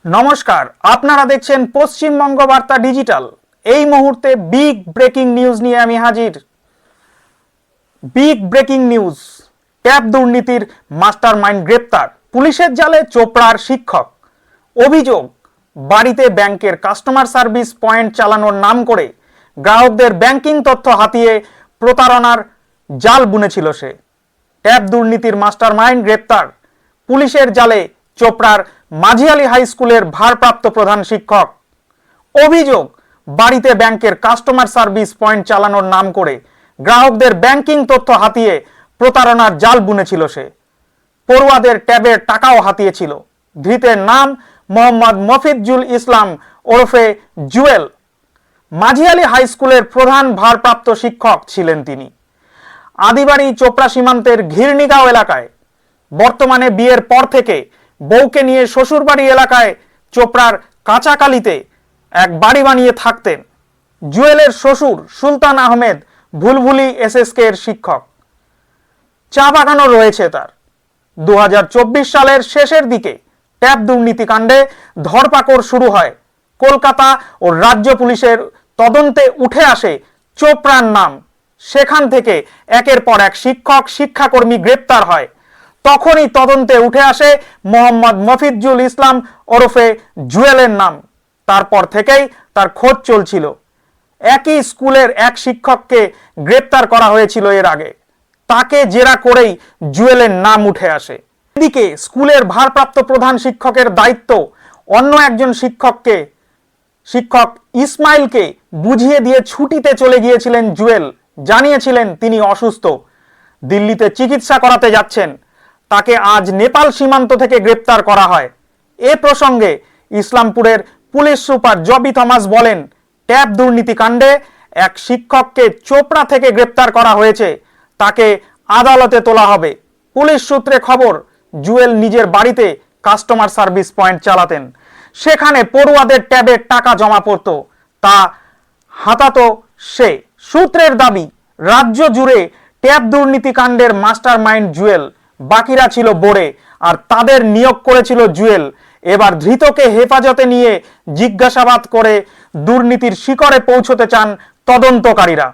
নমস্কার, আপনারা দেখছেন পশ্চিমবঙ্গ বার্তা ডিজিটাল। এই মুহূর্তে বিগ ব্রেকিং নিউজ নিয়ে আমি হাজির। বিগ ব্রেকিং নিউজ, ট্যাব দুর্নীতির মাস্টারমাইন্ড গ্রেপ্তার, পুলিশের জালে চোপড়ার শিক্ষক। অভিযোগ, বাড়িতে ব্যাংকের কাস্টমার সার্ভিস পয়েন্ট চালানোর নাম করে গ্রাহকদের ব্যাংকিং তথ্য হাতিয়ে প্রতারণার জাল বুনেছিল সে। ট্যাব দুর্নীতির মাস্টারমাইন্ড গ্রেপ্তার, পুলিশের জালে চোপড়ার মাঝিয়ালি হাই স্কুলের ভারপ্রাপ্ত প্রধান শিক্ষক। অভিযোগ, বাড়িতে ব্যাংকের কাস্টমার সার্ভিস পয়েন্ট চালানোর নাম করে গ্রাহকদের ব্যাংকিং তথ্য হাতিয়ে প্রতারণার জাল বুনেছিল সে। পড়ুয়াদের ট্যাবের টাকাও হাতিয়েছিল। ধৃতের নাম মোহাম্মদ মফিজুল ইসলাম ওরফে জুয়েল। মাঝিয়ালি হাই স্কুলের প্রধান ভারপ্রাপ্ত শিক্ষক ছিলেন তিনি। আদিবাড়ি চোপড়া সীমান্তের ঘিরনিগাঁও এলাকায় বর্তমানে বিয়ের পর থেকে বউকে নিয়ে শ্বশুরবাড়ি এলাকায় চোপড়ার কাঁচাকালিতে এক বাড়ি বানিয়ে থাকতেন। জুয়েলের শ্বশুর সুলতান আহমেদ ভুলভুলি এসএসকে এর শিক্ষক। চা বাগানও রয়েছে তার। 2024 সালের শেষের দিকে ট্যাব দুর্নীতি কাণ্ডে ধরপাকড় শুরু হয়। কলকাতা ও রাজ্য পুলিশের তদন্তে উঠে আসে চোপড়ার নাম। সেখান থেকে একের পর এক শিক্ষক শিক্ষাকর্মী গ্রেপ্তার হয়। তখনই তদন্তে উঠে আসে মোহাম্মদ মফিজুল ইসলাম ওরফে জুয়েলের নাম। তারপর থেকেই তার খোঁজ চলছিল। একই স্কুলের এক শিক্ষককে গ্রেপ্তার করা হয়েছিল এর আগে। তাকে জেরা করেই জুয়েলের নাম উঠে আসে। এদিকে স্কুলের ভারপ্রাপ্ত প্রধান শিক্ষকের দায়িত্ব অন্য একজন শিক্ষক ইসমাইলকে বুঝিয়ে দিয়ে ছুটিতে চলে গিয়েছিলেন জুয়েল। জানিয়েছিলেন তিনি অসুস্থ, দিল্লিতে চিকিৎসা করাতে যাচ্ছেন। তাকে আজ নেপাল সীমান্ত থেকে গ্রেপ্তার করা হয়। এ প্রসঙ্গে ইসলামপুরের পুলিশ সুপার জবি থমাস বলেন, ট্যাব দুর্নীতি কাণ্ডে এক শিক্ষককে চোপড়া থেকে গ্রেপ্তার করা হয়েছে। তাকে আদালতে তোলা হবে। পুলিশ সূত্রে খবর, জুয়েল নিজের বাড়িতে কাস্টমার সার্ভিস পয়েন্ট চালাতেন। সেখানে পড়ুয়াদের ট্যাবের টাকা জমা পড়তো, তা হাতাতো সে। সূত্রের দাবি, রাজ্য জুড়ে ট্যাব দুর্নীতি কাণ্ডের মাস্টার মাইন্ড জুয়েল। বাকিরা ছিল বোর্ডে, আর তাদের নিয়োগ করেছিল জুয়েল। এবার ধৃতকে হেফাজতে নিয়ে জিজ্ঞাসাবাদ করে দুর্নীতির শিকড়ে পৌঁছতে চান তদন্তকারীরা।